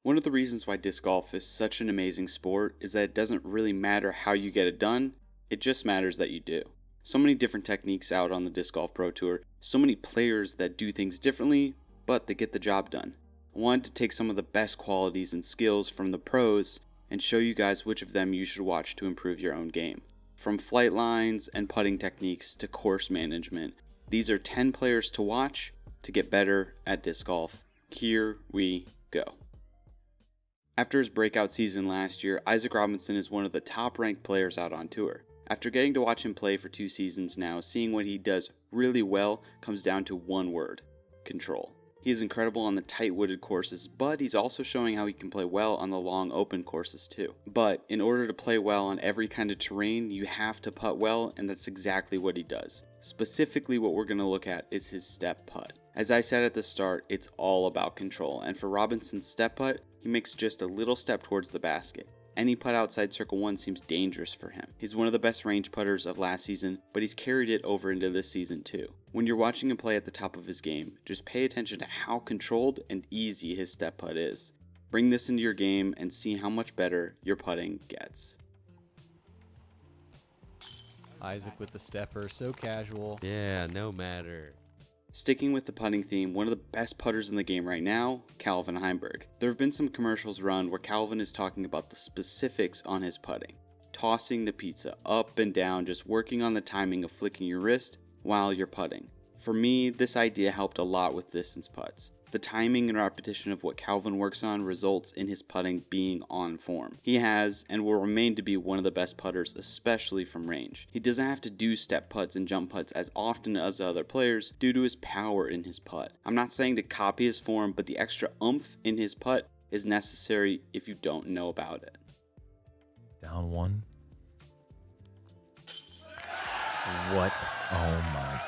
One of the reasons why disc golf is such an amazing sport is that it doesn't really matter how you get it done, it just matters that you do. So many different techniques out on the Disc Golf Pro Tour, so many players that do things differently, but they get the job done. I wanted to take some of the best qualities and skills from the pros and show you guys which of them you should watch to improve your own game. From flight lines and putting techniques to course management, these are 10 players to watch to get better at disc golf. Here we go. After his breakout season last year, Isaac Robinson is one of the top ranked players out on tour. After getting to watch him play for 2 seasons now, seeing what he does really well comes down to one word: control. He is incredible on the tight wooded courses, but he's also showing how he can play well on the long open courses too. But in order to play well on every kind of terrain, you have to putt well, and that's exactly what he does. Specifically, what we're going to look at is his step putt. As I said at the start, it's all about control, and for Robinson's step putt, he makes just a little step towards the basket. Any putt outside circle 1 seems dangerous for him. He's one of the best range putters of last season, but he's carried it over into this season too. When you're watching him play at the top of his game, just pay attention to how controlled and easy his step putt is. Bring this into your game and see how much better your putting gets. Isaac with the stepper, so casual. Yeah, no matter. Sticking with the putting theme, one of the best putters in the game right now, Calvin Heimberg. There have been some commercials run where Calvin is talking about the specifics on his putting. Tossing the pizza up and down, just working on the timing of flicking your wrist while you're putting. For me, this idea helped a lot with distance putts. The timing and repetition of what Calvin works on results in his putting being on form. He has and will remain to be one of the best putters, especially from range. He doesn't have to do step putts and jump putts as often as other players due to his power in his putt. I'm not saying to copy his form, but the extra oomph in his putt is necessary if you don't know about it. Down one. What? Oh my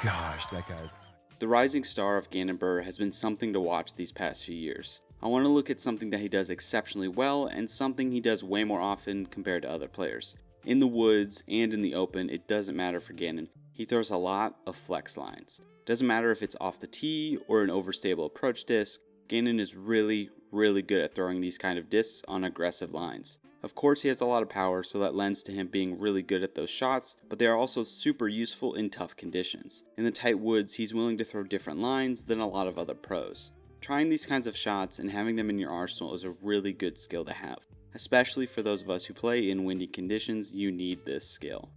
gosh, that guy's... The rising star of Gannon B has been something to watch these past few years. I want to look at something that he does exceptionally well and something he does way more often compared to other players. In the woods and in the open, it doesn't matter for Gannon. He throws a lot of flex lines. Doesn't matter if it's off the tee or an overstable approach disc, Gannon is really good at throwing these kind of discs on aggressive lines. Of course, he has a lot of power, so that lends to him being really good at those shots, but they are also super useful in tough conditions. In the tight woods, he's willing to throw different lines than a lot of other pros. Trying these kinds of shots and having them in your arsenal is a really good skill to have. Especially for those of us who play in windy conditions, you need this skill.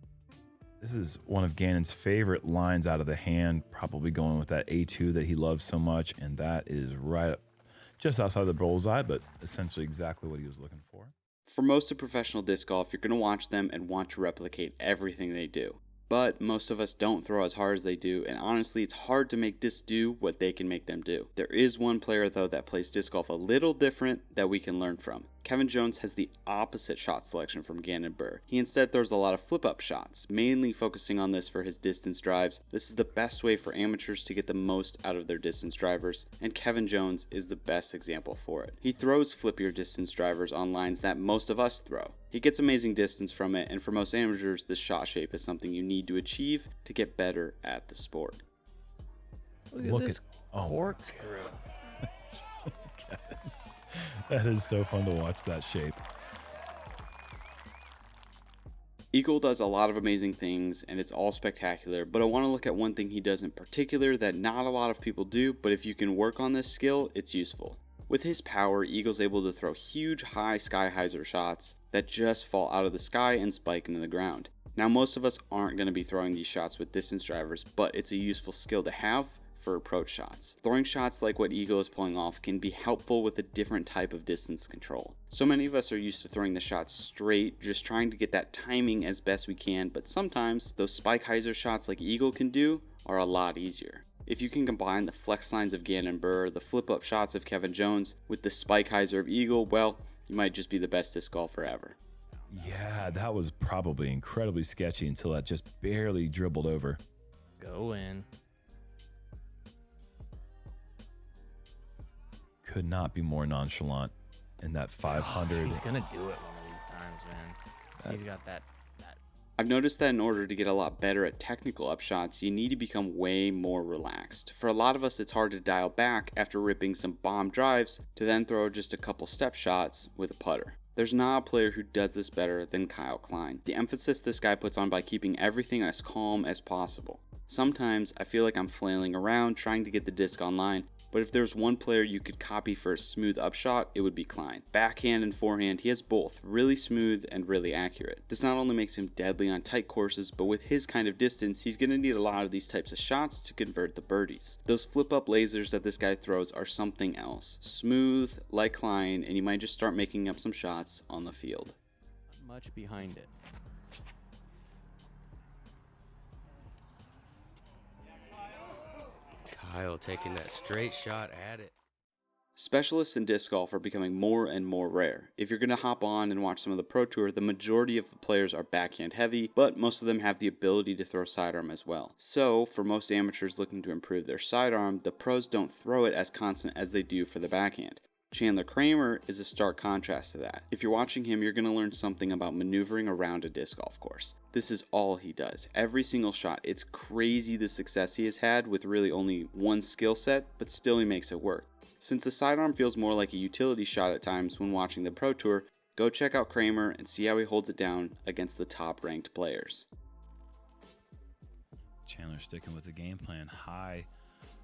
This is one of Gannon's favorite lines out of the hand, probably going with that A2 that he loves so much, and that is right up just outside the bullseye, but essentially exactly what he was looking for. For most of professional disc golf, you're going to watch them and want to replicate everything they do. But most of us don't throw as hard as they do, and honestly, it's hard to make discs do what they can make them do. There is one player, though, that plays disc golf a little different that we can learn from. Kevin Jones has the opposite shot selection from Gannon B. He instead throws a lot of flip-up shots, mainly focusing on this for his distance drives. This is the best way for amateurs to get the most out of their distance drivers, and Kevin Jones is the best example for it. He throws flippier distance drivers on lines that most of us throw. He gets amazing distance from it, and for most amateurs, this shot shape is something you need to achieve to get better at the sport. Look at this corkscrew. That is so fun to watch that shape. Eagle does a lot of amazing things, and it's all spectacular, but I want to look at one thing he does in particular that not a lot of people do, but if you can work on this skill, it's useful. With his power, Eagle's able to throw huge high sky hyzer shots that just fall out of the sky and spike into the ground. Now, most of us aren't going to be throwing these shots with distance drivers, but it's a useful skill to have for approach shots. Throwing shots like what Eagle is pulling off can be helpful with a different type of distance control. So many of us are used to throwing the shots straight, just trying to get that timing as best we can, but sometimes those spike hyzer shots like Eagle can do are a lot easier. If you can combine the flex lines of Gannon B, the flip-up shots of Kevin Jones, with the spike hyzer of Eagle, well, you might just be the best disc golfer ever. Yeah, that was probably incredibly sketchy until that just barely dribbled over. Go in. Could not be more nonchalant in that 500. He's gonna do it one of these times, man. He's got that I've noticed that in order to get a lot better at technical upshots, you need to become way more relaxed. For a lot of us, it's hard to dial back after ripping some bomb drives to then throw just a couple step shots with a putter. There's not a player who does this better than Kyle Klein. The emphasis this guy puts on by keeping everything as calm as possible. Sometimes I feel like I'm flailing around trying to get the disc online, but if there's one player you could copy for a smooth upshot, it would be Klein. Backhand and forehand, he has both, really smooth and really accurate. This not only makes him deadly on tight courses, but with his kind of distance, he's going to need a lot of these types of shots to convert the birdies. Those flip-up lasers that this guy throws are something else. Smooth, like Klein, and you might just start making up some shots on the field. Not much behind it. Kyle taking that straight shot at it. Specialists in disc golf are becoming more and more rare. If you're going to hop on and watch some of the Pro Tour, the majority of the players are backhand heavy, but most of them have the ability to throw sidearm as well. So, for most amateurs looking to improve their sidearm, the pros don't throw it as constant as they do for the backhand. Chandler K is a stark contrast to that. If you're watching him, you're going to learn something about maneuvering around a disc golf course. This is all he does. Every single shot. It's crazy the success he has had with really only one skill set, but still he makes it work. Since the sidearm feels more like a utility shot at times when watching the Pro Tour, go check out Kramer and see how he holds it down against the top ranked players. Chandler sticking with the game plan. High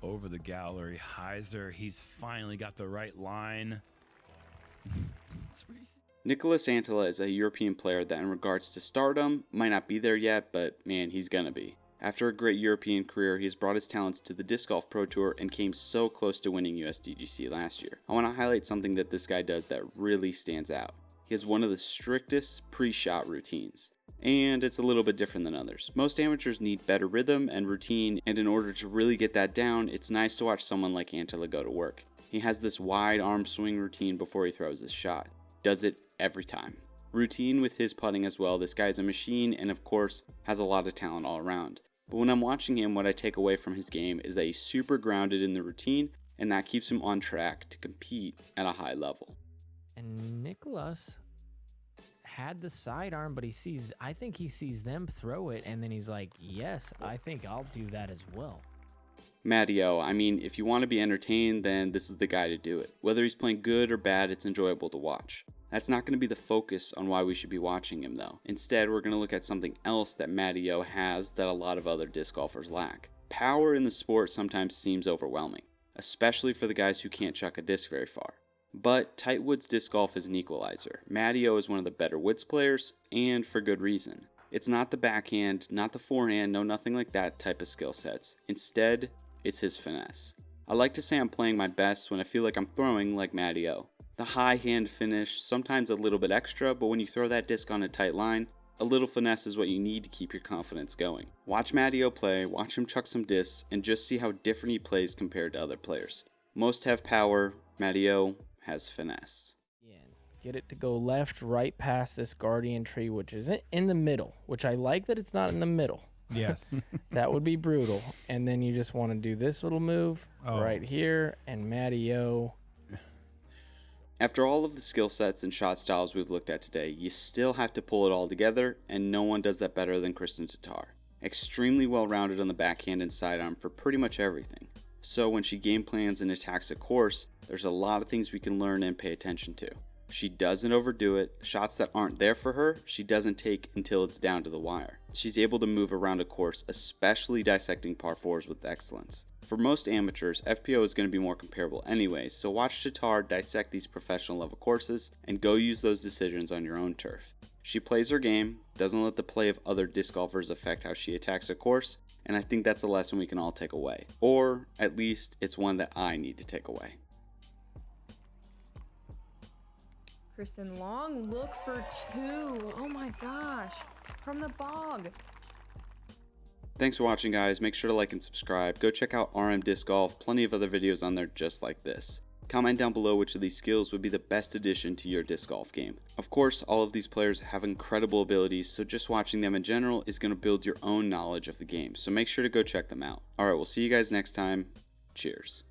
over the gallery. Heiser, he's finally got the right line. Niklas A is a European player that in regards to stardom might not be there yet, but man, he's gonna be. After a great European career, he has brought his talents to the Disc Golf Pro Tour and came so close to winning USDGC last year. I want to highlight something that this guy does that really stands out. He has one of the strictest pre-shot routines, and it's a little bit different than others. Most amateurs need better rhythm and routine, and in order to really get that down, it's nice to watch someone like Antela go to work. He has this wide arm swing routine before he throws his shot. Does it every time. Routine with his putting as well. This guy's a machine and of course has a lot of talent all around. But when I'm watching him, what I take away from his game is that he's super grounded in the routine, and that keeps him on track to compete at a high level. And Niklas had the sidearm, but I think he sees them throw it, and then he's like, yes, I think I'll do that as well. Matty O, I mean, if you want to be entertained, then this is the guy to do it. Whether he's playing good or bad, it's enjoyable to watch. That's not going to be the focus on why we should be watching him though. Instead, we're going to look at something else that Matty O has that a lot of other disc golfers lack. Power in the sport sometimes seems overwhelming, especially for the guys who can't chuck a disc very far. But tight woods disc golf is an equalizer. Matty O is one of the better woods players, and for good reason. It's not the backhand, not the forehand, no nothing like that type of skill sets. Instead, it's his finesse. I like to say I'm playing my best when I feel like I'm throwing like Matty O. The high hand finish, sometimes a little bit extra, but when you throw that disc on a tight line, a little finesse is what you need to keep your confidence going. Watch Matty O play, watch him chuck some discs, and just see how different he plays compared to other players. Most have power, Matty O has finesse. Get it to go left, right past this guardian tree, which isn't in the middle, which I like that it's not in the middle. Yes. That would be brutal. And then you just want to do this little move right here, and Matty O. After all of the skill sets and shot styles we've looked at today, you still have to pull it all together, and no one does that better than Kristin T. Extremely well-rounded on the backhand and sidearm for pretty much everything. So when she game plans and attacks a course, there's a lot of things we can learn and pay attention to. She doesn't overdo it. Shots that aren't there for her, she doesn't take until it's down to the wire. She's able to move around a course, especially dissecting par 4s with excellence. For most amateurs, FPO is going to be more comparable anyways, so watch Tatar dissect these professional level courses and go use those decisions on your own turf. She plays her game, doesn't let the play of other disc golfers affect how she attacks a course, and I think that's a lesson we can all take away. Or, at least, it's one that I need to take away. Kristin, long look for two. Oh my gosh. From the bog. Thanks for watching, guys. Make sure to like and subscribe. Go check out RM Disc Golf. Plenty of other videos on there just like this. Comment down below which of these skills would be the best addition to your disc golf game. Of course, all of these players have incredible abilities, so just watching them in general is going to build your own knowledge of the game. So make sure to go check them out. Alright, we'll see you guys next time. Cheers.